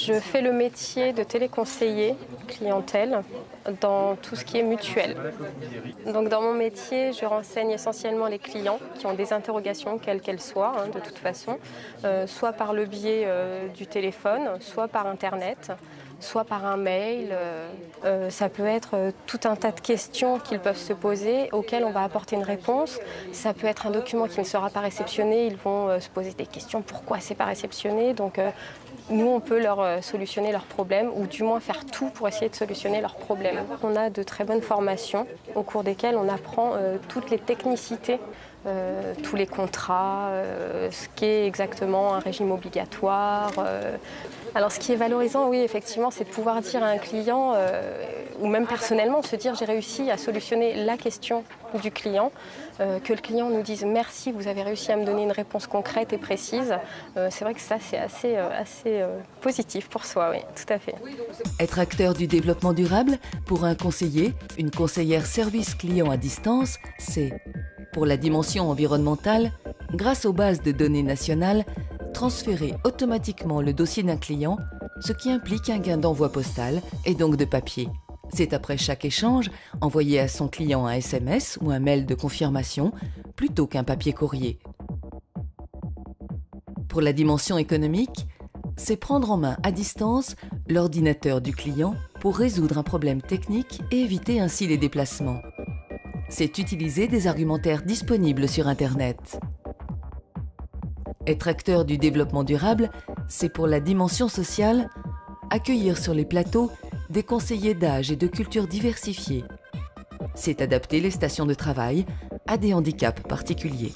Je fais le métier de téléconseiller clientèle dans tout ce qui est mutuel. Donc dans mon métier, je renseigne essentiellement les clients qui ont des interrogations, quelles qu'elles soient, de toute façon, soit par le biais du téléphone, soit par Internet, soit par un mail. Ça peut être tout un tas de questions qu'ils peuvent se poser, auxquelles on va apporter une réponse. Ça peut être un document qui ne sera pas réceptionné, ils vont se poser des questions, pourquoi c'est pas réceptionné. Donc nous, on peut leur solutionner leurs problèmes, ou du moins faire tout pour essayer de solutionner leurs problèmes. On a de très bonnes formations au cours desquelles on apprend toutes les technicités, tous les contrats, ce qu'est exactement un régime obligatoire. Alors ce qui est valorisant, oui, effectivement, c'est de pouvoir dire à un client, ou même personnellement, se dire j'ai réussi à solutionner la question du client, que le client nous dise merci, vous avez réussi à me donner une réponse concrète et précise. C'est vrai que ça, c'est assez positif pour soi, oui, tout à fait. Être acteur du développement durable, pour un conseiller, une conseillère service client à distance, c'est, pour la dimension environnementale, grâce aux bases de données nationales, transférer automatiquement le dossier d'un client, ce qui implique un gain d'envoi postal et donc de papier. C'est après chaque échange envoyer à son client un SMS ou un mail de confirmation plutôt qu'un papier courrier. Pour la dimension économique, c'est prendre en main à distance l'ordinateur du client pour résoudre un problème technique et éviter ainsi les déplacements. C'est utiliser des argumentaires disponibles sur Internet. Être acteur du développement durable, c'est pour la dimension sociale, accueillir sur les plateaux des conseillers d'âge et de cultures diversifiées. C'est adapter les stations de travail à des handicaps particuliers.